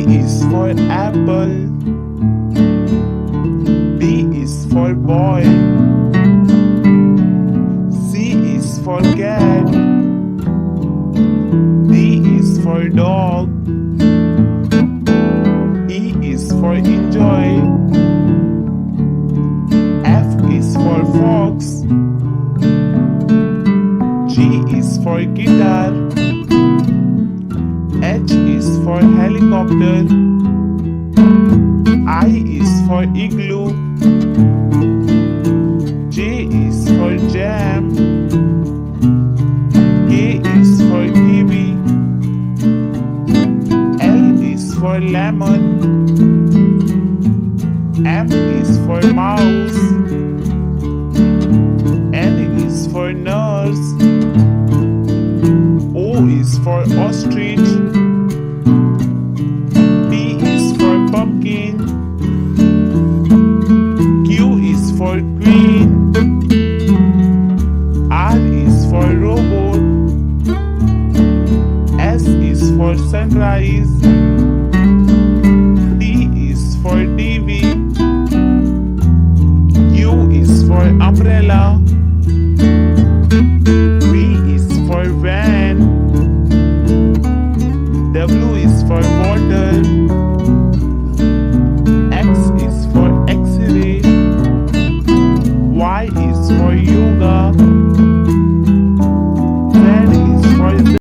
is for apple. B is for boy. C is for cat. D is for dog. E is for enjoy. F is for fox. G is for guitar. H is for helicopter. I is for igloo. J is for jam. K is for kiwi. L is for lemon. M is for mouse. N is for nurse. O is for ostrich. P is for pumpkin. Q is for queen. R is for robot. S is for sunrise. T is for TV. U is for umbrella. V is for van. W is for water.